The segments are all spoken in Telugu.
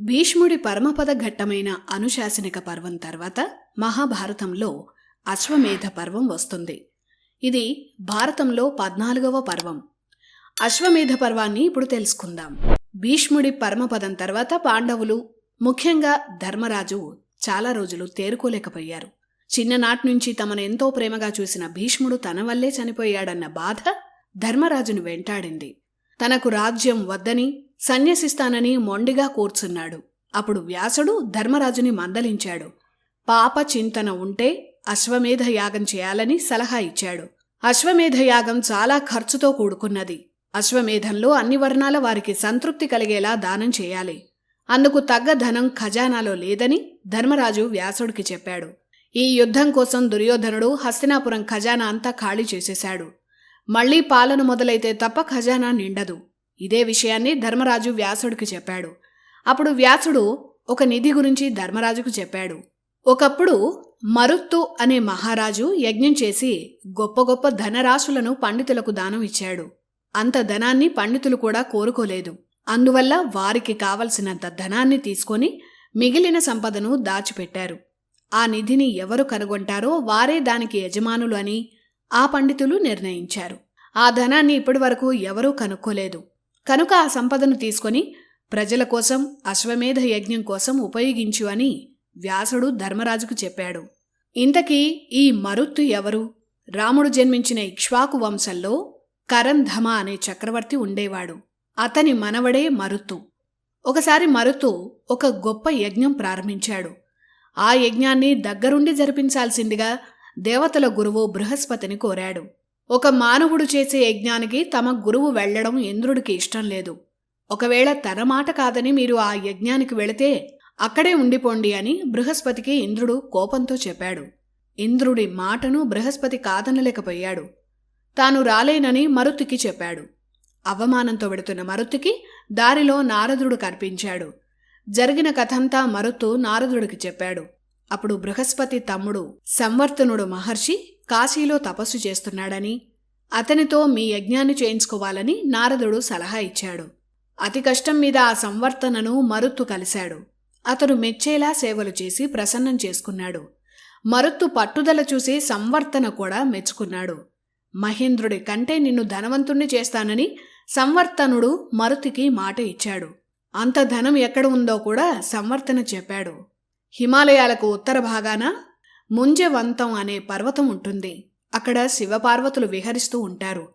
భీష్ముడి పరమపద ఘట్టమైన అనుశాసనిక పర్వం తర్వాత మహాభారతంలో అశ్వమేధ పర్వం వస్తుంది. ఇది భారతంలో 14వ పర్వం. అశ్వమేధ పర్వాన్ని ఇప్పుడు తెలుసుకుందాం. భీష్ముడి పరమపదం తర్వాత పాండవులు, ముఖ్యంగా ధర్మరాజు చాలా రోజులు తేరుకోలేకపోయారు. చిన్ననాటి నుంచి తమను ఎంతో ప్రేమగా చూసిన భీష్ముడు తన వల్లే చనిపోయాడన్న బాధ ధర్మరాజును వెంటాడింది. తనకు రాజ్యం వద్దని, సన్యసిస్తానని మొండిగా కూర్చున్నాడు. అప్పుడు వ్యాసుడు ధర్మరాజుని మందలించాడు. పాప చింతన ఉంటే అశ్వమేధ యాగం చేయాలని సలహా ఇచ్చాడు. అశ్వమేధ యాగం చాలా ఖర్చుతో కూడుకున్నది. అశ్వమేధంలో అన్ని వర్ణాల వారికి సంతృప్తి కలిగేలా దానం చేయాలి. అందుకు తగ్గ ధనం ఖజానాలో లేదని ధర్మరాజు వ్యాసుడికి చెప్పాడు. ఈ యుద్ధం కోసం దుర్యోధనుడు హస్తినాపురం ఖజానా అంతా ఖాళీ చేసేశాడు. మళ్లీ పాలన మొదలైతే తప్ప ఖజానా నిండదు. ఇదే విషయాన్ని ధర్మరాజు వ్యాసుడికి చెప్పాడు. అప్పుడు వ్యాసుడు ఒక నిధి గురించి ధర్మరాజుకు చెప్పాడు. ఒకప్పుడు మరుత్తు అనే మహారాజు యజ్ఞం చేసి గొప్ప గొప్ప ధనరాశులను పండితులకు దానం ఇచ్చాడు. అంత ధనాన్ని పండితులు కూడా కోరుకోలేదు. అందువల్ల వారికి కావలసినంత ధనాన్ని తీసుకొని మిగిలిన సంపదను దాచిపెట్టారు. ఆ నిధిని ఎవరు కనుగొంటారో వారే దానికి యజమానులు అని ఆ పండితులు నిర్ణయించారు. ఆ ధనాన్ని ఇప్పటివరకు ఎవరూ కనుక్కోలేదు. కనుక ఆ సంపదను తీసుకొని ప్రజల కోసం అశ్వమేధ యజ్ఞం కోసం ఉపయోగించు అని వ్యాసుడు ధర్మరాజుకు చెప్పాడు. ఇంతకీ ఈ మరుత్తు ఎవరు? రాముడు జన్మించిన ఇక్ష్వాకు వంశంలో కరంధమ అనే చక్రవర్తి ఉండేవాడు. అతని మనవడే మరుత్తు. ఒకసారి మరుత్తు ఒక గొప్ప యజ్ఞం ప్రారంభించాడు. ఆ యజ్ఞాన్ని దగ్గరుండి జరిపించాల్సిందిగా దేవతల గురువు బృహస్పతిని కోరాడు. ఒక మానవుడు చేసే యజ్ఞానికి తమ గురువు వెళ్లడం ఇంద్రుడికి ఇష్టం లేదు. ఒకవేళ తన మాట కాదని మీరు ఆ యజ్ఞానికి వెళితే అక్కడే ఉండిపోండి అని బృహస్పతికి ఇంద్రుడు కోపంతో చెప్పాడు. ఇంద్రుడి మాటను బృహస్పతి కాదనలేకపోయాడు. తాను రాలేనని మరుత్తుకి చెప్పాడు. అవమానంతో వెడుతున్న మరుత్తుకి దారిలో నారదుడు కనిపించాడు. జరిగిన కథంతా మరుత్తు నారదుడికి చెప్పాడు. అప్పుడు బృహస్పతి తమ్ముడు సంవర్తనుడు మహర్షి కాశీలో తపస్సు చేస్తున్నాడని, అతనితో మీ యజ్ఞాన్ని చేయించుకోవాలని నారదుడు సలహా ఇచ్చాడు. అతి కష్టం మీద ఆ సంవర్తనను మరుత్తు కలిశాడు. అతడు మెచ్చేలా సేవలు చేసి ప్రసన్నం చేసుకున్నాడు. మరుత్తు పట్టుదల చూసి సంవర్తన కూడా మెచ్చుకున్నాడు. మహేంద్రుడి కంటే నిన్ను ధనవంతుణ్ణి చేస్తానని సంవర్తనుడు మరుత్తుకి మాట ఇచ్చాడు. అంత ధనం ఎక్కడ ఉందో కూడా సంవర్తన చెప్పాడు. హిమాలయాలకు ఉత్తర భాగాన ముంజవంతం అనే పర్వతం ఉంటుంది. అక్కడ శివపార్వతులు విహరిస్తూ ఉంటారు.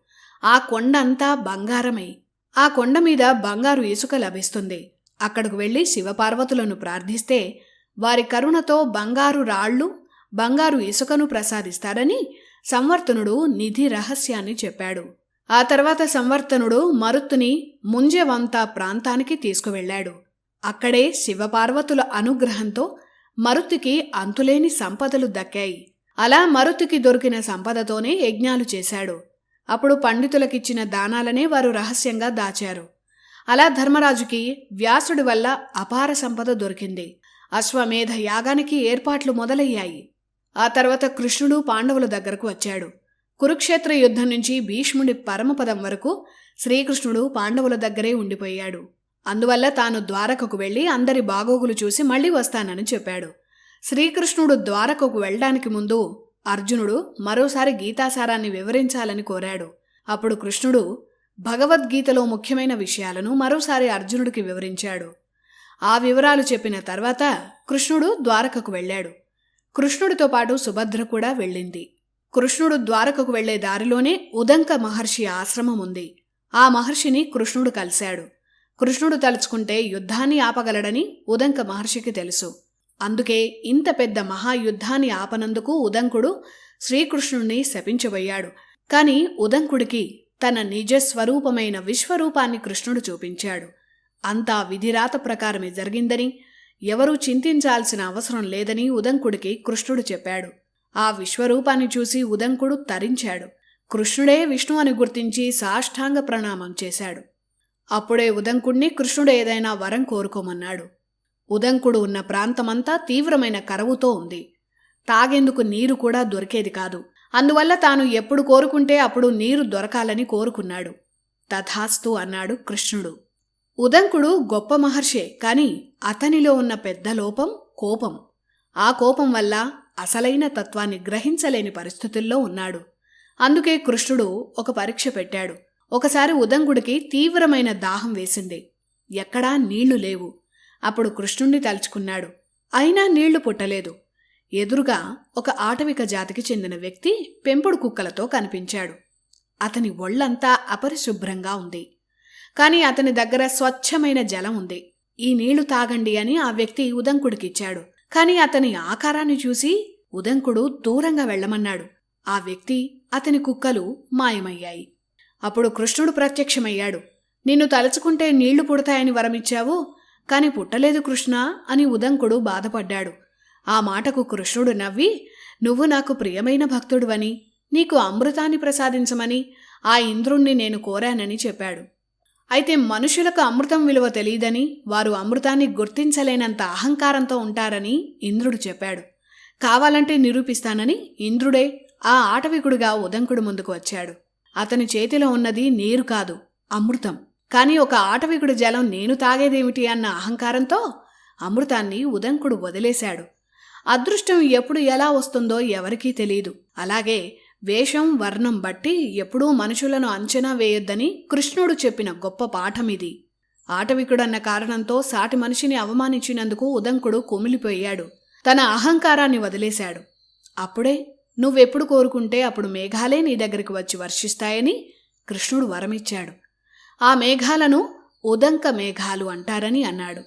ఆ కొండ అంతా బంగారమై, ఆ కొండ మీద బంగారు ఇసుక లభిస్తుంది. అక్కడకు వెళ్లి శివపార్వతులను ప్రార్థిస్తే వారి కరుణతో బంగారు రాళ్లు, బంగారు ఇసుకను ప్రసాదిస్తారని సంవర్తనుడు నిధి రహస్యాన్ని చెప్పాడు. ఆ తర్వాత సంవర్తనుడు మరుత్తుని ముంజవంత ప్రాంతానికి తీసుకువెళ్లాడు. అక్కడే శివపార్వతుల అనుగ్రహంతో మరుత్తుకి అంతులేని సంపదలు దక్కాయి. అలా మరుత్తుకి దొరికిన సంపదతోనే యజ్ఞాలు చేశాడు. అప్పుడు పండితులకిచ్చిన దానాలనే వారు రహస్యంగా దాచారు. అలా ధర్మరాజుకి వ్యాసుడి వల్ల అపార సంపద దొరికింది. అశ్వమేధ యాగానికి ఏర్పాట్లు మొదలయ్యాయి. ఆ తర్వాత కృష్ణుడు పాండవుల దగ్గరకు వచ్చాడు. కురుక్షేత్ర యుద్ధం నుంచి భీష్ముడి పరమపదం వరకు శ్రీకృష్ణుడు పాండవుల దగ్గరే ఉండిపోయాడు. అందువల్ల తాను ద్వారకకు వెళ్లి అందరి బాగోగులు చూసి మళ్లీ వస్తానని చెప్పాడు. శ్రీకృష్ణుడు ద్వారకకు వెళ్లడానికి ముందు అర్జునుడు మరోసారి గీతాసారాన్ని వివరించాలని కోరాడు. అప్పుడు కృష్ణుడు భగవద్గీతలో ముఖ్యమైన విషయాలను మరోసారి అర్జునుడికి వివరించాడు. ఆ వివరాలు చెప్పిన తర్వాత కృష్ణుడు ద్వారకకు వెళ్లాడు. కృష్ణుడితో పాటు సుభద్ర కూడా వెళ్ళింది. కృష్ణుడు ద్వారకకు వెళ్లే దారిలోనే ఉదంక మహర్షి ఆశ్రమం ఉంది. ఆ మహర్షిని కృష్ణుడు కలిశాడు. కృష్ణుడు తలుచుకుంటే యుద్ధాన్ని ఆపగలడని ఉదంక మహర్షికి తెలుసు. అందుకే ఇంత పెద్ద మహాయుద్ధాన్ని ఆపనందుకు ఉదంకుడు శ్రీకృష్ణుణ్ణి శపించబోయాడు. కాని ఉదంకుడికి తన నిజస్వరూపమైన విశ్వరూపాన్ని కృష్ణుడు చూపించాడు. అంతా విధిరాత ప్రకారమే జరిగిందని, ఎవరూ చింతించాల్సిన అవసరం లేదని ఉదంకుడికి కృష్ణుడు చెప్పాడు. ఆ విశ్వరూపాన్ని చూసి ఉదంకుడు తరించాడు. కృష్ణుడే విష్ణు అని గుర్తించి సాష్టాంగ ప్రణామం చేశాడు. అప్పుడే ఉదంకుడిని కృష్ణుడు ఏదైనా వరం కోరుకోమన్నాడు. ఉదంకుడు ఉన్న ప్రాంతమంతా తీవ్రమైన కరువుతో ఉంది. తాగేందుకు నీరు కూడా దొరికేది కాదు. అందువల్ల తాను ఎప్పుడు కోరుకుంటే అప్పుడు నీరు దొరకాలని కోరుకున్నాడు. తథాస్తు అన్నాడు కృష్ణుడు. ఉదంకుడు గొప్ప మహర్షే, కాని అతనిలో ఉన్న పెద్ద లోపం కోపం. ఆ కోపం వల్ల అసలైన తత్వాన్ని గ్రహించలేని పరిస్థితుల్లో ఉన్నాడు. అందుకే కృష్ణుడు ఒక పరీక్ష పెట్టాడు. ఒకసారి ఉదంకుడికి తీవ్రమైన దాహం వేసింది. ఎక్కడా నీళ్లు లేవు. అప్పుడు కృష్ణుణ్ణి తలుచుకున్నాడు. అయినా నీళ్లు పుట్టలేదు. ఎదురుగా ఒక ఆటవిక జాతికి చెందిన వ్యక్తి పెంపుడు కుక్కలతో కనిపించాడు. అతని ఒళ్లంతా అపరిశుభ్రంగా ఉంది. కాని అతని దగ్గర స్వచ్ఛమైన జలం ఉంది. ఈ నీళ్లు తాగండి అని ఆ వ్యక్తి ఉదంకుడికిచ్చాడు. కాని అతని ఆకారాన్ని చూసి ఉదంకుడు దూరంగా వెళ్లమన్నాడు. ఆ వ్యక్తి, అతని కుక్కలు మాయమయ్యాయి. అప్పుడు కృష్ణుడు ప్రత్యక్షమయ్యాడు. నిన్ను తలుచుకుంటే నీళ్లు పుడతాయని వరమిచ్చావు, కాని పుట్టలేదు కృష్ణ అని ఉదంకుడు బాధపడ్డాడు. ఆ మాటకు కృష్ణుడు నవ్వి, నువ్వు నాకు ప్రియమైన భక్తుడివని, నీకు అమృతాన్ని ప్రసాదించమని ఆ ఇంద్రుణ్ణి నేను కోరానని చెప్పాడు. అయితే మనుషులకు అమృతం విలువ తెలియదని, వారు అమృతాన్ని గుర్తించలేనంత అహంకారంతో ఉంటారని ఇంద్రుడు చెప్పాడు. కావాలంటే నిరూపిస్తానని ఇంద్రుడే ఆ ఆటవికుడిగా ఉదంకుడు ముందుకు వచ్చాడు. అతని చేతిలో ఉన్నది నీరు కాదు, అమృతం. కాని ఒక ఆటవికుడి జలం నేను తాగేదేమిటి అన్న అహంకారంతో అమృతాన్ని ఉదంకుడు వదిలేశాడు. అదృష్టం ఎప్పుడు ఎలా వస్తుందో ఎవరికీ తెలీదు. అలాగే వేషం వర్ణం బట్టి ఎప్పుడూ మనుషులను అంచనా వేయొద్దని కృష్ణుడు చెప్పిన గొప్ప పాఠమిది. ఆటవికుడన్న కారణంతో సాటి మనిషిని అవమానించినందుకు ఉదంకుడు కుమిలిపోయాడు. తన అహంకారాన్ని వదిలేశాడు. అప్పుడే నువ్వెప్పుడు కోరుకుంటే అప్పుడు మేఘాలే నీ దగ్గరికి వచ్చి వర్షిస్తాయని కృష్ణుడు వరమిచ్చాడు. ఆ మేఘాలను ఉదంక మేఘాలు అంటారని అన్నాడు.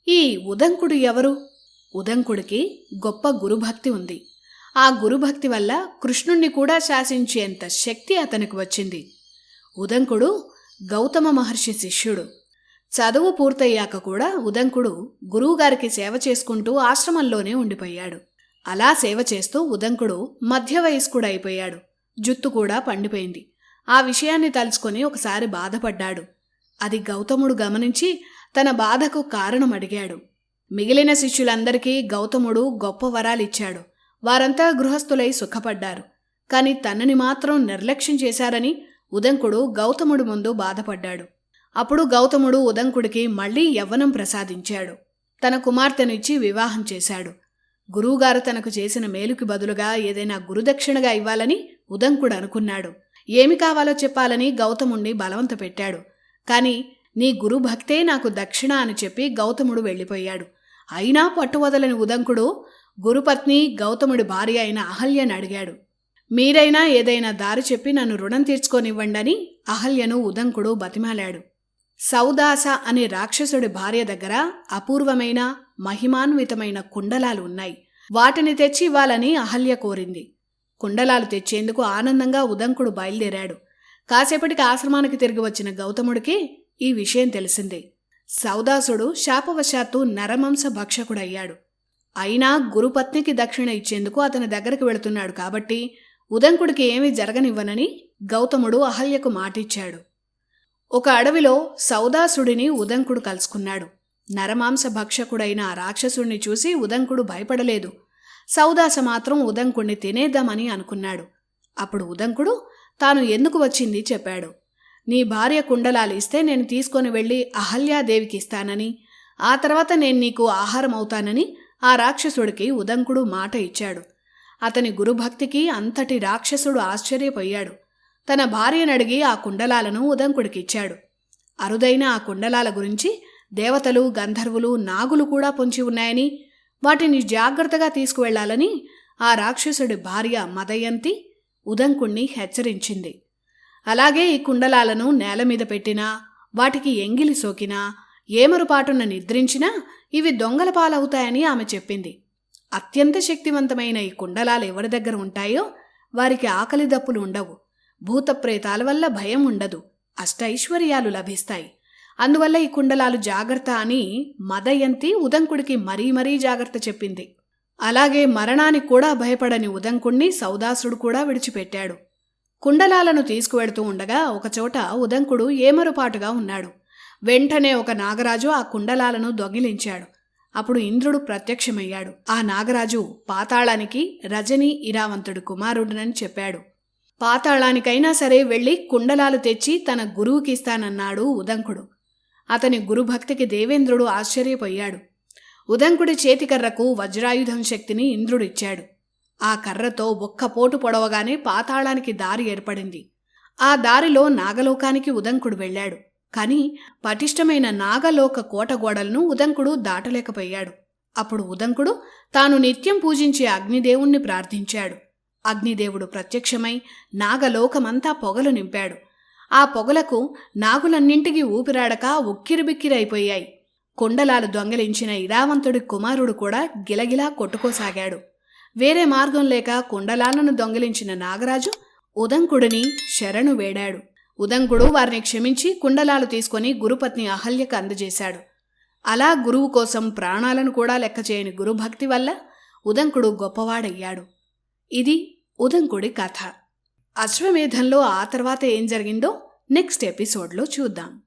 ఈ ఉదంకుడు ఎవరు? ఉదంకుడికి గొప్ప గురుభక్తి ఉంది. ఆ గురుభక్తి వల్ల కృష్ణుణ్ణి కూడా శాసించేంత శక్తి అతనికి వచ్చింది. ఉదంకుడు గౌతమ మహర్షి శిష్యుడు. చదువు పూర్తయ్యాక కూడా ఉదంకుడు గురువుగారికి సేవ చేసుకుంటూ ఆశ్రమంలోనే ఉండిపోయాడు. అలా సేవ చేస్తూ ఉదంకుడు మధ్య వయస్కుడైపోయాడు. జుత్తు కూడా పండిపోయింది. ఆ విషయాన్ని తలుచుకొని ఒకసారి బాధపడ్డాడు. అది గౌతముడు గమనించి తన బాధకు కారణం అడిగాడు. మిగిలిన శిష్యులందరికీ గౌతముడు గొప్ప వరాలిచ్చాడు. వారంతా గృహస్థులై సుఖపడ్డారు. కాని తనని మాత్రం నిర్లక్ష్యం చేశారని ఉదంకుడు గౌతముడి ముందు బాధపడ్డాడు. అప్పుడు గౌతముడు ఉదంకుడికి మళ్లీ యవ్వనం ప్రసాదించాడు. తన కుమార్తెనిచ్చి వివాహం చేశాడు. గురువుగారు తనకు చేసిన మేలుకి బదులుగా ఏదైనా గురుదక్షిణగా ఇవ్వాలని ఉదంకుడు అనుకున్నాడు. ఏమి కావాలో చెప్పాలని గౌతముణ్ణి బలవంత పెట్టాడు. కాని నీ గురుభక్తే నాకు దక్షిణ అని చెప్పి గౌతముడు వెళ్ళిపోయాడు. అయినా పట్టువదలని ఉదంకుడు గురుపత్ని గౌతముడి భార్య అయిన అహల్యను అడిగాడు. మీరైనా ఏదైనా దారి చెప్పి నన్ను రుణం తీర్చుకోనివ్వండని అహల్యను ఉదంకుడు బతిమాలాడు. సౌదాస అనే రాక్షసుడి భార్య దగ్గర అపూర్వమైన మహిమాన్వితమైన కుండలాలు ఉన్నాయి. వాటిని తెచ్చి ఇవ్వాలని అహల్య కోరింది. కుండలాలు తెచ్చేందుకు ఆనందంగా ఉదంకుడు బయలుదేరాడు. కాసేపటికి ఆశ్రమానికి తిరిగి వచ్చిన గౌతముడికి ఈ విషయం తెలిసింది. సౌదాసుడు శాపవశాత్తు నరమాంస భక్షకుడయ్యాడు. అయినా గురుపత్నికి దక్షిణ ఇచ్చేందుకు అతని దగ్గరికి వెళుతున్నాడు కాబట్టి ఉదంకుడికి ఏమీ జరగనివ్వనని గౌతముడు అహల్యకు మాటిచ్చాడు. ఒక అడవిలో సౌదాసుడిని ఉదంకుడు కలుసుకున్నాడు. నరమాంస భక్షకుడైన ఆ రాక్షసుడిని చూసి ఉదంకుడు భయపడలేదు. సౌదాస మాత్రం ఉదంకుడిని తినేద్దామని అనుకున్నాడు. అప్పుడు ఉదంకుడు తాను ఎందుకు వచ్చింది చెప్పాడు. నీ భార్య కుండలాలు ఇస్తే నేను తీసుకొని వెళ్ళి అహల్యాదేవికి ఇస్తానని, ఆ తర్వాత నేను నీకు ఆహారం అవుతానని ఆ రాక్షసుడికి ఉదంకుడు మాట ఇచ్చాడు. అతని గురుభక్తికి అంతటి రాక్షసుడు ఆశ్చర్యపోయాడు. తన భార్యనడిగి ఆ కుండలాలను ఉదంకుడికిచ్చాడు. అరుదైన ఆ కుండలాల గురించి దేవతలు, గంధర్వులు, నాగులు కూడా పొంచి ఉన్నాయని, వాటిని జాగ్రత్తగా తీసుకువెళ్లాలని ఆ రాక్షసుడి భార్య మదయంతి ఉదంకుణ్ణి హెచ్చరించింది. అలాగే ఈ కుండలాలను నేలమీద పెట్టినా, వాటికి ఎంగిలి సోకినా, ఏమరుపాటున నిద్రించినా ఇవి దొంగల పాలవుతాయని ఆమె చెప్పింది. అత్యంత శక్తివంతమైన ఈ కుండలాలు ఎవరి దగ్గర ఉంటాయో వారికి ఆకలి దప్పులు ఉండవు, భూతప్రేతాల వల్ల భయం ఉండదు, అష్టైశ్వర్యాలు లభిస్తాయి. అందువల్ల ఈ కుండలాలు జాగ్రత్త అని మదయంతి ఉదంకుడికి మరీ జాగ్రత్త చెప్పింది. అలాగే మరణానికి కూడా భయపడని ఉదంకుణ్ణి సౌదాసుడు కూడా విడిచిపెట్టాడు. కుండలాలను తీసుకువెడుతూ ఉండగా ఒకచోట ఉదంకుడు ఏమరుపాటుగా ఉన్నాడు. వెంటనే ఒక నాగరాజు ఆ కుండలాలను దొంగిలించాడు. అప్పుడు ఇంద్రుడు ప్రత్యక్షమయ్యాడు. ఆ నాగరాజు పాతాళానికి రజనీ ఇరావంతుడి కుమారుడునని చెప్పాడు. పాతాళానికైనా సరే వెళ్లి కుండలాలు తెచ్చి తన గురువుకిస్తానన్నాడు ఉదంకుడు. అతని గురుభక్తికి దేవేంద్రుడు ఆశ్చర్యపోయాడు. ఉదంకుడి చేతికర్రకు వజ్రాయుధం శక్తిని ఇంద్రుడిచ్చాడు. ఆ కర్రతో ఒక్క పోటు పొడవగానే పాతాళానికి దారి ఏర్పడింది. ఆ దారిలో నాగలోకానికి ఉదంకుడు వెళ్ళాడు. కాని పటిష్టమైన నాగలోక కోటగోడలను ఉదంకుడు దాటలేకపోయాడు. అప్పుడు ఉదంకుడు తాను నిత్యం పూజించే అగ్నిదేవుణ్ణి ప్రార్థించాడు. అగ్నిదేవుడు ప్రత్యక్షమై నాగలోకమంతా పొగలు నింపాడు. ఆ పొగలకు నాగులన్నింటికీ ఊపిరాడక ఉక్కిరిబిక్కిరైపోయాయి. కుండలాలు దొంగిలించిన ఇరావంతుడి కుమారుడు కూడా గిలగిలా కొట్టుకోసాగాడు. వేరే మార్గం లేక కుండలాలను దొంగిలించిన నాగరాజు ఉదంకుడిని శరణు వేడాడు. ఉదంకుడు వారిని క్షమించి కుండలాలు తీసుకొని గురుపత్ని అహల్యకు అందజేశాడు. అలా గురువు కోసం ప్రాణాలను కూడా లెక్క చేయని గురుభక్తి వల్ల ఉదంకుడు గొప్పవాడయ్యాడు. ఇది ఉదంకుడి కథ. అశ్వమేధంలో ఆ తర్వాత ఏం జరిగిందో నెక్స్ట్ ఎపిసోడ్లో చూద్దాం.